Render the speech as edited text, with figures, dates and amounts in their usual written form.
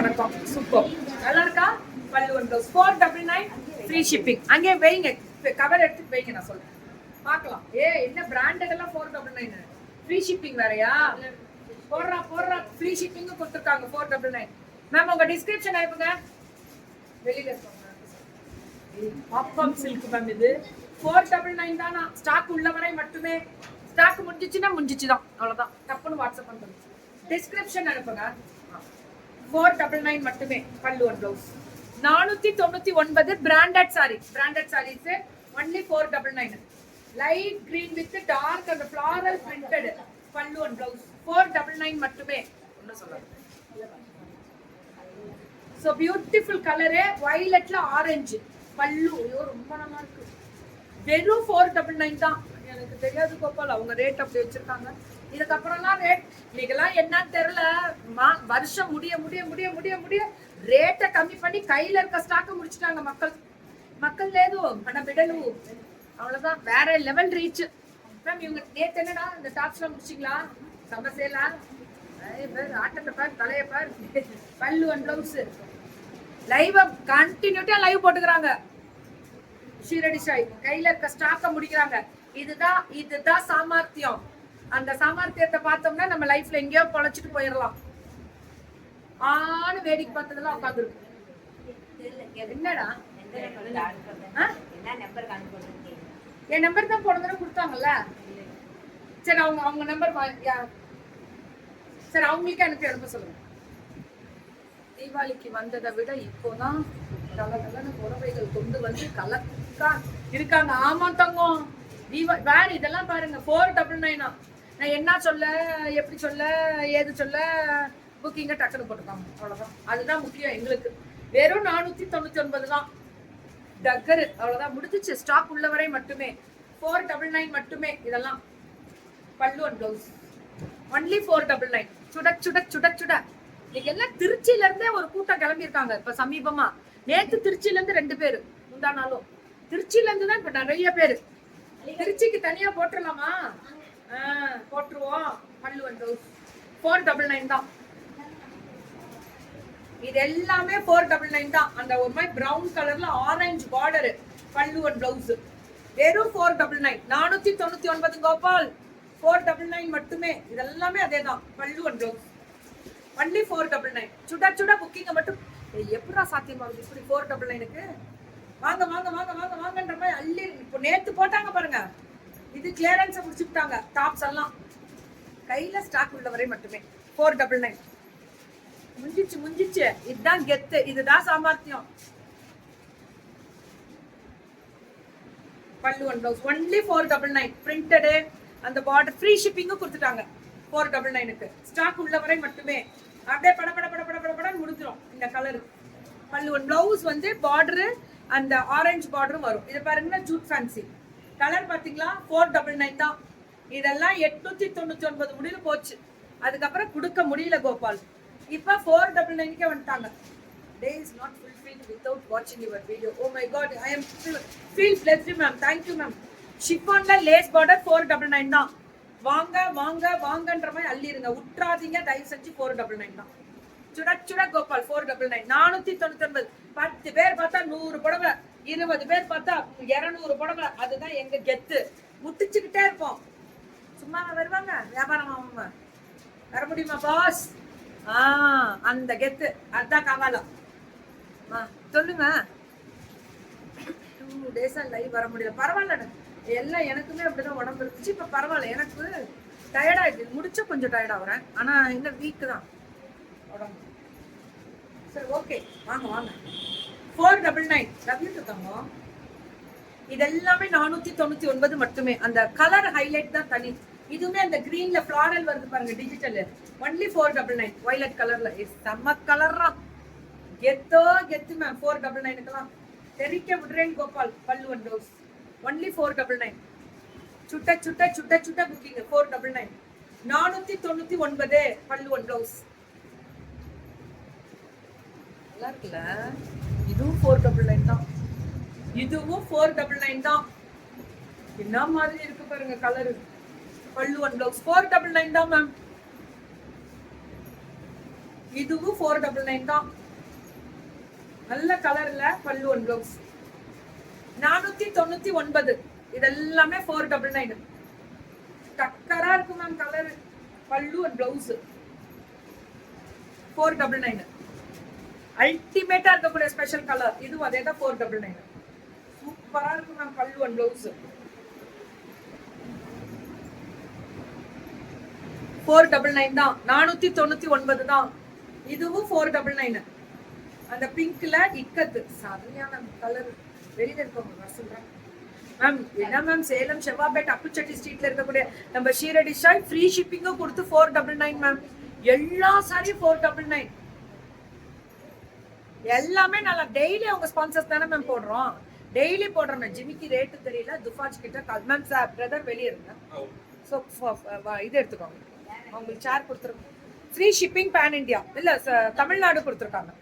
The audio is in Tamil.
வணக்கம். சூப்பர். நல்லா இருக்கா? பல்லு ஒன் ப்ளவுஸ் 499 ஃப்ரீ ஷிப்பிங். அங்கே வைங்க, கவர் எடுத்து வைங்க, நான் சொல்றேன் பார்க்கலாம். என்ன பிராண்டட் எல்லாம் 499 ஃப்ரீ ஷிப்பிங் வேறயா? போடுறா ஃப்ரீ ஷிப்பிங் கொடுத்துருக்காங்க 499. மேம் உங்க டிஸ்கிரிப்ஷன் அனுப்புங்க. வெளியில இருக்கோங்க. பாப்கார்ன் சில்க் மேம், இது 499 தானா? ஸ்டாக் உள்ள வரை மட்டுமே. ஸ்டாக் முடிஞ்சிச்சுதான், அவ்வளவுதான். டப்புன்னு வாட்ஸ்அப் பண்ணுங்க. டிஸ்கிரிப்ஷன் அனுப்புங்க. 499 மட்டுமே pallu one blouse. 499 branded sarees only 499. Light green with dark அந்த floral printed pallu one blouse 499 மட்டுமே. என்ன சொல்றாங்க? சோ பியூட்டிஃபுல் கலரே வயலட்ல ஆரஞ்சு பல்லு. ஐயோ ரொம்ப நல்லா இருக்கு. வெறும் 499 தான். எனக்கு தெரியாது கோபால், அவங்க ரேட் அப்படி வச்சிருக்காங்க. இதுக்கப்புறம்லாம் ரேட் இன்னைக்கெல்லாம் என்னன்னு தெரியல. வருஷம் முடிய முடிய முடிய முடிய முடிய ரேட்டை கம்மி பண்ணி கையில இருக்க ஸ்டாக்க முடிச்சுட்டாங்க மக்கள் லேது ஆனா விடலு. அவ்வளவுதான், வேற லெவல் ரீச். மேம் இவங்க நேத்து என்னடா இந்த டாப்ஸ்லாம் முடிச்சிங்களா? சமசேலா ஆட்டத்தை பார், தலைய பார். பல்லு ஒன் பிளவுஸ் லைவ் கண்டினியூட்டியா லைவ் போட்டுக்கிறாங்க. ஷீரடி சாய் கையில இருக்க ஸ்டாக்க முடிக்கிறாங்க. இதுதான் சாமர்த்தியம். அந்த சாமர்த்தியத்தை பார்த்தோம்னா நம்ம லைஃப்ல எங்கேயோ பொழைச்சிட்டு போயிடலாம். வேடிக்கை பார்த்ததெல்லாம் உட்காந்துருக்கு. என்னடா என் நம்பர் தான் போன தடவை கொடுத்தாங்கல்ல. சரி அவங்க நம்பர் சரி அவங்களுக்கே அனுப்ப சொல்லுங்க. தீபாவளிக்கு வந்ததை விட இப்போதான் கலகலன்னு புடவைகள் கொண்டு வந்து கலக்கா இருக்காங்க. ஆமா தங்கம், வேற இதெல்லாம் பாருங்க 499. நான் என்ன சொல்ல, எப்படி சொல்ல, ஏது சொல்ல, புக்கிங்க டக்குனு போட்டுக்காங்க. அவ்வளவுதான், அதுதான் முக்கியம் எங்களுக்கு. வெறும் 499 தான் டக்கரு. அவ்வளவுதான், முடிஞ்சிச்சு. ஸ்டாக் உள்ள வரை மட்டுமே 499 மட்டுமே. இதெல்லாம் பல்லு ஒன் பிளவுஸ் ஒன்லி 499. சுட இன்னைக்கு எல்லாம் திருச்சியில இருந்தே ஒரு கூட்டம் கிளம்பி இருக்காங்க. இப்ப சமீபமா நேத்து திருச்சியில இருந்து 2 பேரு, முந்தா நாளும் திருச்சியில இருந்து தான் இப்ப நிறைய பேரு. திருச்சிக்கு தனியா போட்டுடலாமா? போட்டுருவோம். பல்லு ஒன் பிளவுஸ் 499 தான். இது எல்லாமே 499 தான். அந்த ஒரு மாதிரி பிரவுன் கலர்ல ஆரஞ்சு பார்டர் பல்லு ஒன் பிளவுஸ் வெறும் 499. 499 கோபால், 499 மட்டுமே. இதெல்லாமே அதே தான். பல்லு ஒன் பிளவுஸ் ஒன்லி 499. சுட புக்கிங்க மட்டும் எப்படா சாத்தியமாகுது இப்படி 499க்கு? வாங்க வாங்கன்ற மாதிரி அள்ளி. இப்போ நேத்து போட்டாங்க பாருங்க, இது கிளியரன்ஸ் முடிச்சுட்டாங்க. டாப்ஸ் எல்லாம் கையில ஸ்டாக் உள்ள வரை மட்டுமே 499. முடிஞ்சிச்சு. இதுதான் கெத்து, இதுதான் சாமர்த்தியம். பல்லு ஒன் பிளவுஸ் ஒன்லி 499. பிரிண்டடு அந்த பார்டர் ஃப்ரீ ஷிப்பிங்கும் கொடுத்துட்டாங்க 499க்கு. ஸ்டாக் உள்ள வரை மட்டுமே. அப்படியே பட முடிஞ்சிடும் இந்த கலர். பல்லு ஒன் பிளவுஸ் வந்து பார்டரு அந்த ஆரஞ்சு பார்டரும் வரும். இது பாருங்கன்னா ஜூட் ஃபேன்சி கலர் பாத்தீங்களா? 499 தான். இதெல்லாம் 899 முடியல போச்சு. அதுக்கப்புறம் கொடுக்க முடியல கோபால். இப்ப 499க்கே வந்துட்டாங்க. Day is not fulfilled without watching your video. Oh my god, I am feel blessed ma'am. Thank you ma'am. Chiffonல லேஸ் பார்டர் 499 தான். வாங்கன்ற மாதிரி அள்ளிருங்க, உட்றாதீங்க தயவு செஞ்சு. 499 தான். சுட கோபால் 499. 499. 10 பேர் பார்த்தா 100 புடவை, 20 பேர் பார்த்தா 200 புடவை. அதுதான் எங்க கெத்து. முட்டிச்சுக்கிட்டே இருப்போம். சும்மா வருவாங்க வியாபாரம் வர முடியுமா பாஸ்? அந்த கெத்து, அதுதான் கவாலம். சொல்லுங்க. 2 டேஸா லைவ் வர முடியல. பரவாயில்ல, எல்லாம் எனக்குமே அப்படிதான் உடம்பு இருந்துச்சு. இப்ப பரவாயில்ல, எனக்கு டயர்டா இருக்கு. முடிச்ச கொஞ்சம் டயர்டா வரேன், ஆனா இந்த வீக் தான் உடம்பு. சரி ஓகே, வாங்க 499. லவ் யூ தங்கம். இதெல்லாமே 499 மட்டுமே. அந்த கலர் ஹைலைட் தான் தனி. இதுவுமே அந்த கிரீன்ல ஃபிளாரல் வருது பாருங்க, டிஜிட்டல். ஒன்லி 499 வயலட் கலர்ல. செம்ம கலர்ரா, கெத்து மேம். 499க்குலாம் தெரிக்க விடுறேன் கோபால். பல்லு ஒன் பிளவுஸ் ஒன்லி 499. சுட்ட புக்கிங் 499. 499 பல்லு ஒன் பிளவுஸ். நல்லா இருக்குல்ல? இதுவும் 499 தான். இதுவும் 499 தான். என்ன மாதிரி இருக்கு பாருங்க கலரு. பல்லு ஒன் பிளவுஸ் 499 தான் மேம். இதுவும் 499 தான். நல்ல கலர்ல பல்லு ஒன் ப்ளவுஸ் 499. இதெல்லாமே 499. டக்கரா இருக்கு மேம் கலர். பல்லு அண்ட் பிளவுஸ் 499. அல்டிமேட்டா இருக்கக்கூடிய ஸ்பெஷல் கலர் இதுவும் அதே தான் 499. சூப்பரா இருக்கு மேம் பல்லு அண்ட் பிளவுஸ் 499 தான். 499 தான். இதுவும் 499. அந்த பிங்க்ல இக்கத்து சரியான கலர். வெளியில இருக்கவங்க சொல்றேன் மேம். என்ன மேம் சேலம் செவ்வாபேட் அப்புச்சட்டி ஸ்ட்ரீட்ல இருக்கக்கூடிய நம்ம ஷீரடி ஷாய் ஃப்ரீ ஷிப்பிங்கும் கொடுத்து 499 மேம். எல்லா சாரியும் 499. எல்லாமே நல்லா டெய்லி அவங்க ஸ்பான்சர்ஸ் தானே மேம் போடுறோம். டெய்லி போடுறோம் மேம். ஜிமிக்கு ரேட்டு தெரியல. துஃபாஜ் கிட்ட கால் மேம். சார் பிரதர் வெளியே இருங்க. ஸோ இது எடுத்துக்கோங்க. அவங்களுக்கு சேர் கொடுத்துருக்கோம். ஃப்ரீ ஷிப்பிங் பேன் இண்டியா இல்ல தமிழ்நாடு கொடுத்துருக்காங்க.